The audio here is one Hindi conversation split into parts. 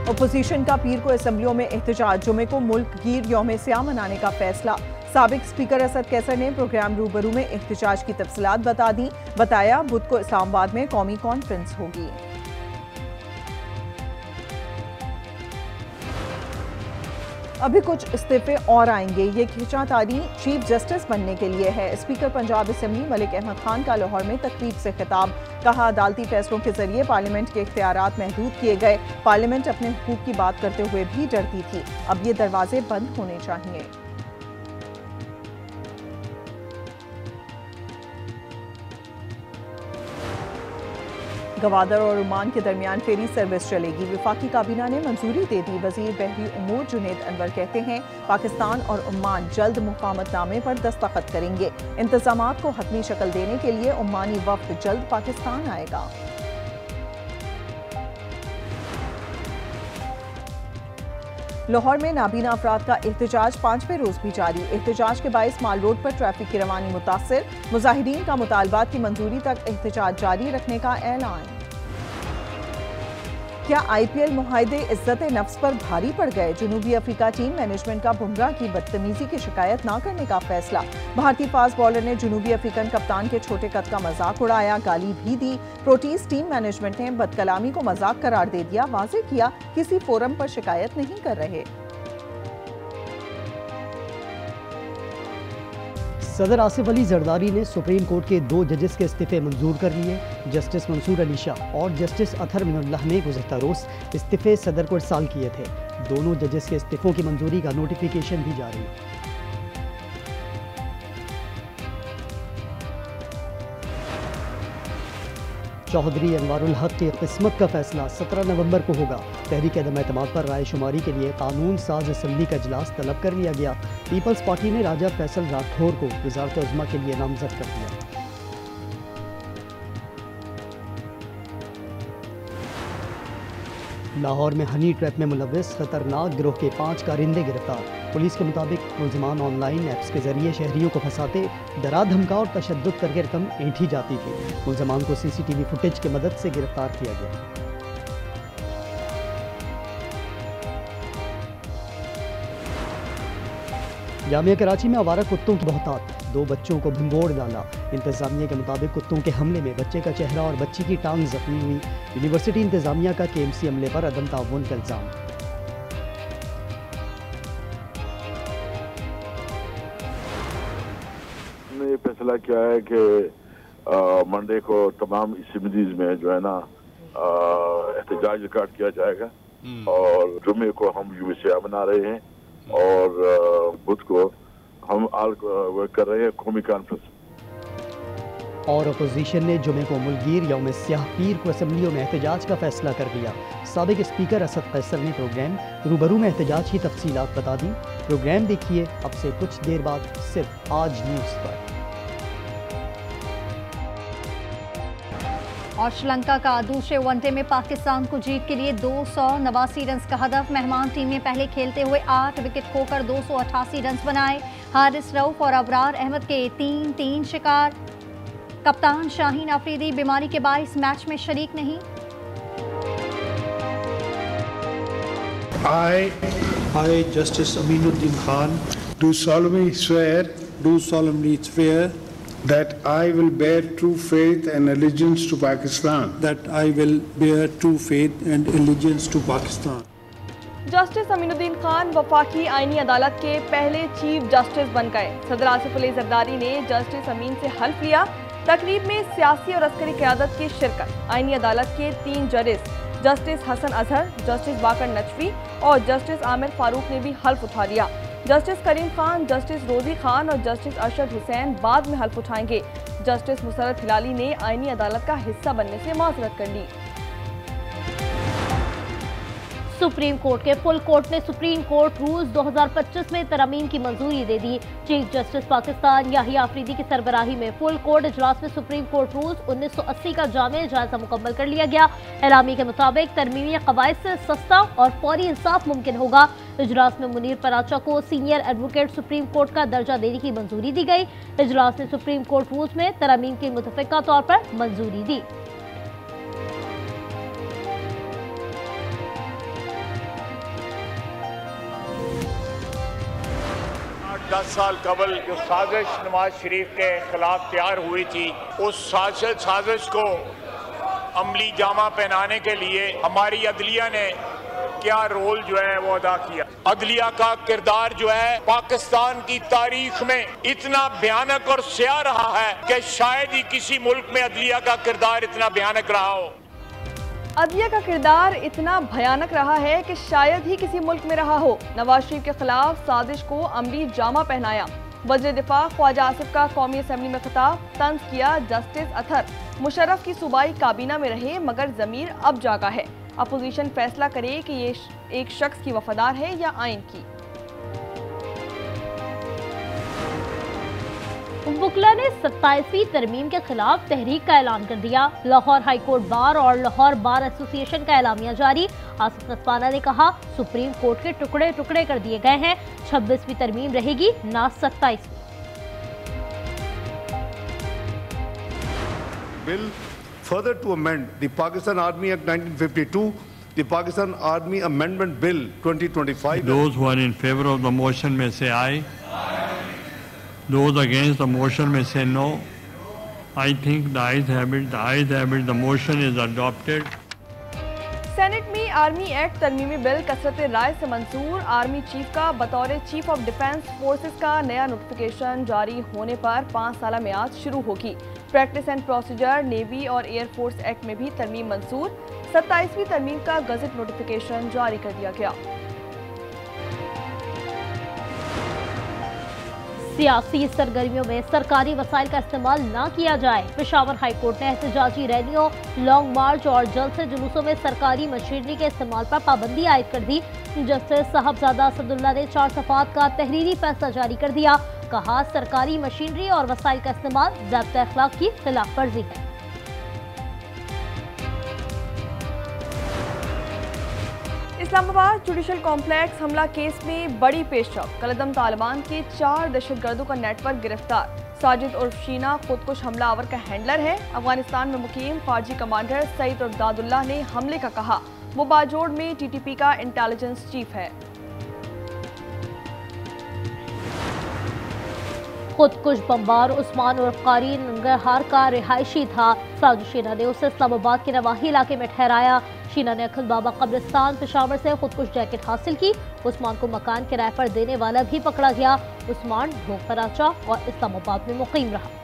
अपोजिशन का पीर को असम्बलियों में एहतजाज, जुमे को मुल्क गिर यौम स्याह मनाने का फैसला। साबिक स्पीकर असद कैसर ने प्रोग्राम रूबरू में एहतजाज की तफसीलात बता दी। बताया बुध को इस्लामाबाद में कौमी कॉन्फ्रेंस होगी। अभी कुछ इस्तीफे और आएंगे। ये खींचातानी चीफ जस्टिस बनने के लिए है। स्पीकर पंजाब असेंबली मलिक अहमद खान का लाहौर में तकरीब से खिताब। कहा, अदालती फैसलों के जरिए पार्लियामेंट के इख्तियारात महदूद किए गए। पार्लियामेंट अपने हुकूक की बात करते हुए भी डरती थी। अब ये दरवाजे बंद होने चाहिए। गवादर और ओमान के दरमियान फेरी सर्विस चलेगी। वफाकी काबीना ने मंजूरी दे दी। वजीर बहरी उमूर जुनेद अनवर कहते हैं पाकिस्तान और ओमान जल्द मुफाहमतनामे पर दस्तखत करेंगे। इंतजामात को हतमी शक्ल देने के लिए ओमानी वफ्द जल्द पाकिस्तान आएगा। लाहौर में नाबीना अफराद का एहतजाज 5वें रोज भी जारी। एहतजाज के बाइस माल रोड पर ट्रैफिक की रवानी मुतासिर। मुजाहिरीन का मुतालबात की मंजूरी तक एहतजाज जारी रखने का ऐलान। क्या IPL मुहाइदे इज्जत नफ्स पर भारी पड़ गए? जनूबी अफ्रीका टीम मैनेजमेंट का बुमराह की बदतमीजी की शिकायत न करने का फैसला। भारतीय फास्ट बॉलर ने जनूबी अफ्रीकन कप्तान के छोटे कद का मजाक उड़ाया, गाली भी दी। प्रोटीज टीम मैनेजमेंट ने बदकलामी को मजाक करार दे दिया। वाज़ेह किया किसी फोरम पर शिकायत नहीं कर रहे। सदर आसिफ अली जरदारी ने सुप्रीम कोर्ट के 2 जजेस के इस्तीफे मंजूर कर लिए। जस्टिस मंसूर अली शाह और जस्टिस अतहर मिनुल्लाह ने गुज़श्ता रोज़ इस्तीफे सदर को इरसाल किए थे। दोनों जजेस के इस्तीफों की मंजूरी का नोटिफिकेशन भी जारी। चौधरी अनवारुल हक की किस्मत का फैसला 17 नवंबर को होगा। तहरीक अदम एतमाद पर राय शुमारी के लिए कानून साज असम्बली का इजलास तलब कर लिया गया। पीपल्स पार्टी ने राजा फैसल राठौर को वज़ारत उज़्मा के लिए नामजद कर दिया। लाहौर में हनी ट्रैप में मुलव्वस खतरनाक गिरोह के 5 कारिंदे गिरफ्तार। पुलिस के मुताबिक मुलजमान ऑनलाइन ऐप्स के जरिए शहरियों को फंसाते, डरा धमका और तशद्दुद करके रकम ऐंठी जाती थी। मुलजमान को CCTV फुटेज की मदद से गिरफ्तार किया गया। जामिया कराची में आवारा कुत्तों की बहुतात, 2 बच्चों को भिंगोड़ डाला। इंतजामिया के मुताबिक कुत्तों के हमले में बच्चे का चेहरा और बच्ची की टांग जख्मी हुई। यूनिवर्सिटी इंतजामिया का KMC अमले पर अदम ताउन का इल्जाम। हमने ये फैसला किया है कि मंडे को तमाम असेंबलीज में जो है ना एहतजाज रिकॉर्ड किया जाएगा और जुमे को हम यूएसए मना रहे हैं और बुध को हम कर रहे हैं कौमी कॉन्फ्रेंस। और अपोजिशन ने जुमे को मुल्कगीर यौम स्याह पीर को असम्बलियों में एहतजाज का फैसला कर दिया। साबिक स्पीकर असद कैसर ने प्रोग्राम रूबरू में एहतजाज की तफसीलात बता दी। प्रोग्राम देखिए अब से कुछ देर बाद सिर्फ आज न्यूज़ पर। और श्रीलंका का दूसरे वनडे में पाकिस्तान को जीत के लिए 289 रन का हदफ। मेहमान टीम ने पहले खेलते हुए 8 विकेट खोकर 288 रन बनाए। हारिस रऊफ और अबरार अहमद के 3-3 शिकार। कप्तान शाहीन अफरीदी बीमारी के बाइस मैच में शरीक नहीं। I, Justice Aminuddin Khan, do solemnly swear that I will bear true faith and allegiance to Pakistan. That I will bear true faith and allegiance to Pakistan. Justice Aminuddin Khan वफाकी आईनी अदालत के पहले चीफ जस्टिस बन गए। सदर आसिफ अली जरदारी ने जस्टिस अमीन से हल्फ लिया। तकरीब में सियासी और अस्करी क़यादत की शिरकत। आईनी अदालत के 3 जजेस जस्टिस हसन अजहर, जस्टिस बाकर नचवी और जस्टिस आमिर फारूक ने भी हल्फ उठा लिया। जस्टिस करीम खान, जस्टिस रोजी खान और जस्टिस अरशद हुसैन बाद में हल्फ उठाएंगे। जस्टिस मुसरत हिलाली ने आईनी अदालत का हिस्सा बनने से माजरत कर ली। सुप्रीम कोर्ट के फुल कोर्ट ने सुप्रीम कोर्ट रूल्स 2025 में तरमीम की मंजूरी दे दी। चीफ जस्टिस पाकिस्तान याहिया अफरीदी की सरबराही में फुल कोर्ट इजलास में सुप्रीम कोर्ट रूल्स 1980 का जामे जायजा मुकम्मल कर लिया गया। एलामी के मुताबिक तरमीमी कवायद से सस्ता और फौरी इंसाफ मुमकिन होगा। इजलास में मुनीर पराचा को सीनियर एडवोकेट सुप्रीम कोर्ट का दर्जा देने की मंजूरी दी गई। इजलास ने सुप्रीम कोर्ट रूल्स में तरमीम की मुतफ़िका तौर पर मंजूरी दी। 10 साल कबल जो साजिश नवाज शरीफ के खिलाफ तैयार हुई थी, उस साजिश को अमली जामा पहनाने के लिए हमारी अदलिया ने क्या रोल जो है वो अदा किया। अदलिया का किरदार जो है पाकिस्तान की तारीख में इतना भयानक और स्याह रहा है कि शायद ही किसी मुल्क में अदलिया का किरदार इतना भयानक रहा हो। अदलिया का किरदार इतना भयानक रहा है कि शायद ही किसी मुल्क में रहा हो। नवाज शरीफ के खिलाफ साजिश को अमली जामा पहनाया। वज़ीर दिफा ख्वाजा आसिफ का कौमी असम्बली में खिताब, तंज किया जस्टिस अतहर। मुशर्रफ की सूबाई काबीना में रहे मगर ज़मीर अब जागा है। अपोजिशन फैसला करे कि ये एक शख्स की वफादार है या आइन की। वुकला ने 27वीं तरमीम के खिलाफ तहरीक का ऐलान कर दिया। लाहौर हाई कोर्ट बार और लाहौर बार एसोसिएशन का एलामिया जारी। आसिफ नसवाना ने कहा, सुप्रीम कोर्ट के टुकड़े टुकड़े कर दिए गए हैं। 26वीं तरमीम रहेगी, ना 27वीं। Bill further to amend the Pakistan Army Act 1952, the Pakistan Army Amendment Bill 2025. Those who are in favor of the motion may say aye. Those against the motion may say no. I think the ayes have it. The ayes have it. The motion is adopted. Senate में आर्मी एक्ट तरमीमी बिल कसरत राय से मंजूर। आर्मी चीफ का बतौर चीफ ऑफ डिफेंस फोर्सेस का नया नोटिफिकेशन जारी होने पर 5 साल मियाद शुरू होगी। प्रैक्टिस एंड प्रोसीजर नेवी और एयरफोर्स एक्ट में भी तरमीम मंजूर। 27वीं तरमीम का गजट नोटिफिकेशन जारी कर दिया गया। सियासी सरगर्मियों में सरकारी वसाइल का इस्तेमाल न किया जाए। पेशावर हाई कोर्ट ने एहतजाजी रैलियों, लॉन्ग मार्च और जलसे जुलूसों में सरकारी मशीनरी के इस्तेमाल पर पाबंदी आयद कर दी। जस्टिस साहबजादा असदुल्ला ने 4 सफ़ात का तहरीरी फैसला जारी कर दिया। कहा, सरकारी मशीनरी और वसाइल का इस्तेमाल ज़ाब्ता अखलाक की खिलाफ वर्जी है। इस्लामाबाद जुडिशल कॉम्प्लेक्स हमला केस में बड़ी पेशरफ। कलदम तालिबान के 4 दहशतगर्दों का नेटवर्क गिरफ्तार। साजिद उर्फ शीना खुदकुश हमलावर का हैंडलर है। अफगानिस्तान में मुकीम खारजी कमांडर सईद उर्दादुल्लाह ने हमले का कहा, वो बाजोड़ में टीटीपी का इंटेलिजेंस चीफ है। खुदकुश बमबार उस्मान उर्फ कारी नंगरहार का रिहायशी था। साजिद शीना ने उसे इस्लामाबाद के नवाही इलाके में ठहराया। शीना ने अखिल बाबा कब्रिस्तान पेशावर से खुदकुश जैकेट हासिल की। उस्मान को मकान किराए पर देने वाला भी पकड़ा गया। उस्मान ढोक कराचा और इस्लामाबाद में मुकीम रहा।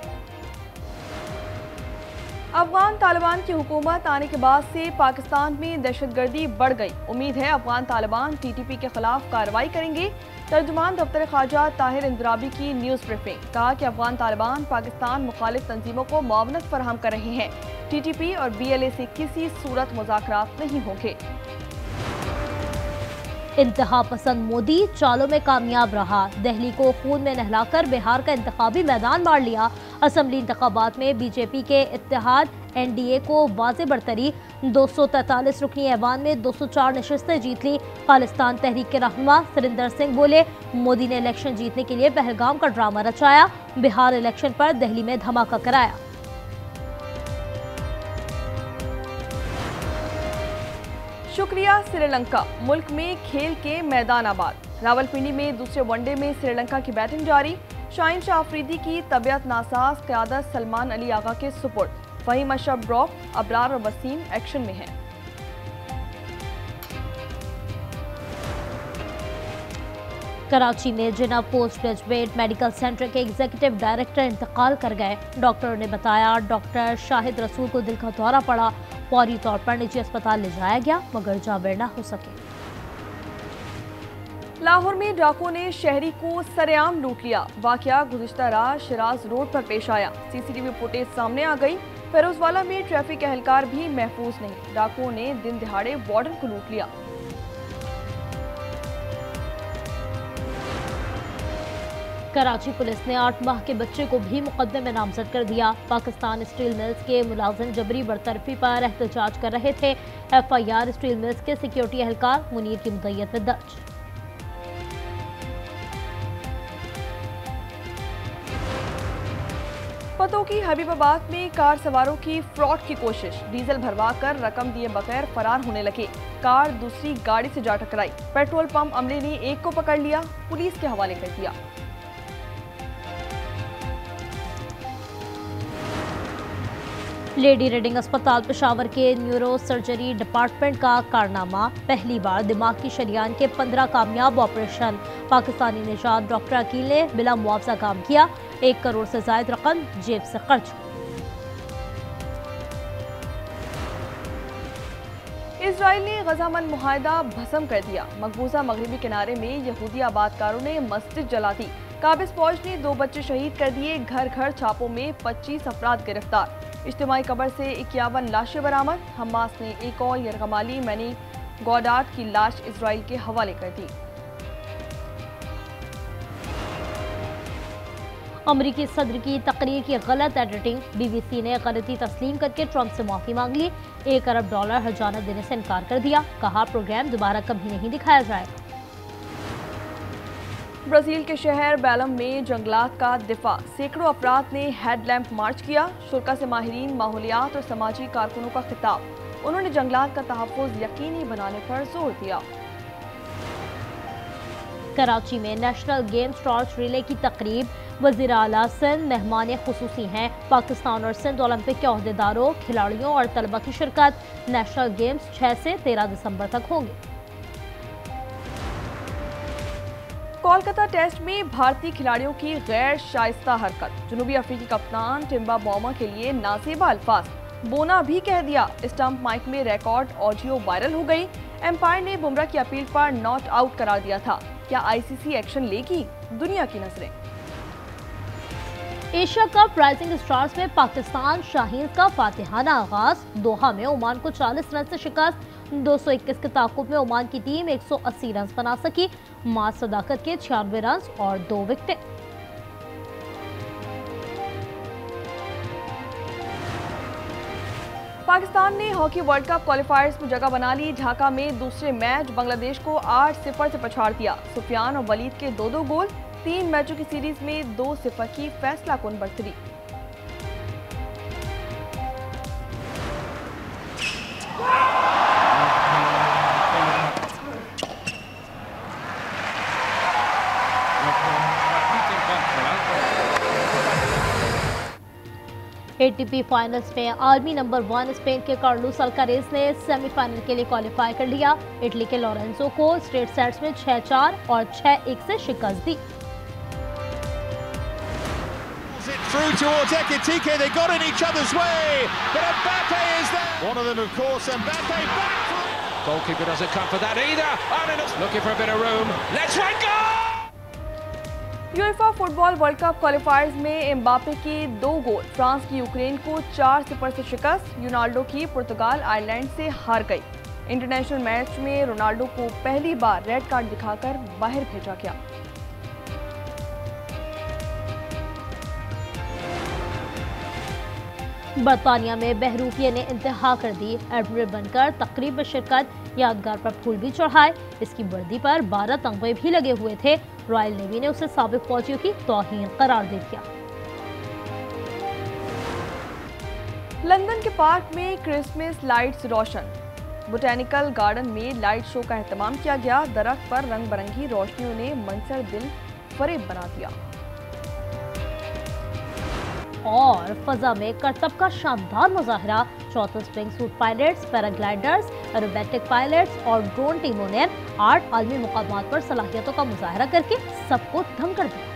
अफगान तालिबान की हुकूमत आने के बाद से पाकिस्तान में दहशतगर्दी बढ़ गई। उम्मीद है अफगान तालिबान टीटीपी के खिलाफ कार्रवाई करेंगे। तर्जुमान दफ्तर ख्वाजा ताहिर इंदराबी की न्यूज़ ब्रीफिंग, कहा कि अफगान तालिबान पाकिस्तान मुखालिफ तंजीमों को मुआवनत फराहम कर रहे हैं। टीटीपी और BLA से किसी सूरत मुज़ाकरात नहीं होंगे। इंतहा पसंद मोदी चालों में कामयाब रहा। दिल्ली को खून में नहलाकर बिहार का इंतखाबी मैदान मार लिया। असम्बली इंतखाबात में बीजेपी के इत्तेहाद NDA को वाज़े बरतरी। 243 रुकनी ऐवान में 204 नशिस्तें जीत ली। खालिस्तान तहरीक के रहनुमा सुरिंदर सिंह बोले, मोदी ने इलेक्शन जीतने के लिए पहलगाम का ड्रामा रचाया। बिहार इलेक्शन पर दिल्ली में धमाका कराया। शुक्रिया श्रीलंका, मुल्क में खेल के मैदान आबाद। रावलपिंडी में दूसरे वनडे में श्रीलंका की बैटिंग जारी। शाहीन शाह अफरीदी की तबीयत नासाज, क़यादत सलमान अली आगा के सुपुर्द। फहीम अशरफ ड्रॉप, अबरार और वसीम एक्शन में हैं। कराची में जिना पोस्ट ग्रेजुएट मेडिकल सेंटर के एग्जीक्यूटिव डायरेक्टर इंतकाल कर गए। डॉक्टरों ने बताया, डॉक्टर शाहिद रसूल को दिल का दौरा पड़ा। फौरी तौर पर निजी अस्पताल ले जाया गया मगर जाबिर न हो सके। लाहौर में डाकुओं ने शहरी को सरेआम लूट लिया। वाकया गुज़िश्ता रात शिराज रोड पर पेश आया। CCTV फुटेज सामने आ गई। फिरोजवाला में ट्रैफिक एहलकार भी महफूज नहीं। डाकुओं ने दिन दिहाड़े वार्डन को लूट लिया। कराची पुलिस ने 8 माह के बच्चे को भी मुकदमे में नामजद कर दिया। पाकिस्तान स्टील मिल्स के मुलाजिम जबरी बरतरफी पर एहतजाज कर रहे थे। FIR स्टील मिल्स के सिक्योरिटी एहलकार मुनीर की मुद्दत में दर्ज। पतों की हबीबाबाद में कार सवारों की फ्रॉड की कोशिश। डीजल भरवा कर रकम दिए बगैर फरार होने लगे। कार दूसरी गाड़ी से जा टकराई। पेट्रोल पंप अमले ने एक को पकड़ लिया, पुलिस के हवाले कर दिया। लेडी रीडिंग अस्पताल पेशावर के न्यूरो सर्जरी डिपार्टमेंट का कारनामा, पहली बार दिमाग की शरियान के 15 कामयाब ऑपरेशन। पाकिस्तानी निजात डॉक्टर अकील ने बिला मुआवजा काम किया, 1 करोड़ से ज्यादा रकम जेब से खर्च। इजराइल ने गजामन मुआहदा भस्म कर दिया। मकबूजा मगरबी किनारे में यहूदी आबादकारों ने मस्जिद जला दी। काबिज फौज ने 2 बच्चे शहीद कर दिए। घर घर छापों में 25 अफराद गिरफ्तार। इज्तिमाई कब्र से 51 लाशें बरामद। हमास ने एक और यरगमाली मैनी गॉडार्ड की लाश इजराइल के हवाले कर दी। अमरीकी सदर की तकरीर की गलत एडिटिंग, BBC ने गलती तस्लीम करके ट्रंप से माफी मांग ली। $1 अरब हर्जाना देने से इनकार कर दिया। कहा प्रोग्राम दोबारा कभी नहीं दिखाया जाएगा। ब्राजील के शहर बेलम में जंगलात का दिफा, सैकड़ों अफराद ने हेडलैम्प मार्च किया। शुरा से माहिरीन माहौलियात और समाजी कारकुनों का खिताब। उन्होंने जंगलात का तहफ़्फ़ुज़ यकीनी बनाने पर जोर दिया। कराची में नेशनल गेम्स टॉर्च रिले की तकरीब, वज़ीर आला सिंध मेहमान खुसूसी हैं। पाकिस्तान और सिंध ओलंपिक के ओहदेदारों, खिलाड़ियों और तलबा की शिरकत। नेशनल गेम्स 6 से 13 दिसंबर तक होंगे। कोलकाता टेस्ट में भारतीय खिलाड़ियों की गैर शाइस्ता हरकत। जनूबी अफ्रीकी कप्तान टिम्बा बॉमा के लिए नासेबा अल्फाज। बोना भी कह दिया। स्टंप माइक में रिकॉर्ड ऑडियो वायरल हो गई। एम्पायर ने बुमराह की अपील पर नॉट आउट करार दिया था। क्या ICC एक्शन लेगी? दुनिया की नजरें। एशिया कप राइजिंग स्टार्स में पाकिस्तान शाहीन का फातिहाना आगाज। दोहा में ओमान को 40 रन से शिकस्त। 221 के ताकुब में ओमान की टीम 180 रन बना सकी। मां सदाकत के 96 रन और 2 विकेटें। पाकिस्तान ने हॉकी वर्ल्ड कप क्वालिफायर्स में जगह बना ली। ढाका में दूसरे मैच बांग्लादेश को 8-0 से पछाड़ दिया। सुफियान और वलीद के 2-2 गोल। 3 मैचों की सीरीज में 2-0 की फैसला कुन बढ़तरी। ATP फाइनल्स में आर्मी नंबर 1 स्पेन के कार्लोस अल्कारेज ने सेमीफाइनल के लिए क्वालिफाई कर लिया। इटली के लोरेंजो को स्ट्रेट सेट्स में 6-4 और 6-1 से शिकस्त दी। Through towards Ekitike, they got in each other's way, but Mbappe is there. One of them, of course, Mbappe back. Goalkeeper doesn't come for that either. Arnold's looking for a bit of room. Let's run goal. UEFA football world cup क्वालिफायर्स में एम्बापे के 2 गोल। फ्रांस की यूक्रेन को 4-0 से शिकस्त। रोनाल्डो की पुर्तगाल आयरलैंड से हार गई। इंटरनेशनल मैच में रोनाल्डो को पहली बार रेड कार्ड दिखाकर बाहर भेजा गया। बरतानिया में बहरूपिया ने इंतहा कर दी। एडमिरल बनकर तकरीब में शिरकत, यादगार पर फूल भी चढ़ाए। इसकी वर्दी पर 12 तमगे भी लगे हुए थे। रॉयल नेवी ने उसे साबिक फौजियों की तौहीन करार दे दिया। लंदन के पार्क में क्रिसमस लाइट्स रोशन। बोटेनिकल गार्डन में लाइट शो का एहतमाम किया गया। दरख्त पर रंग बिरंगी रोशनियों ने मंजर दिल फरेब बना दिया। और फजा में करतब का शानदार मुजाहरा। 34 spring suit pilots, paragliders, aerobatic pilots और ड्रोन टीमों ने 8 आलमी मुकामात पर सलाहियतों का मुजाहरा करके सबको दंग कर दिया।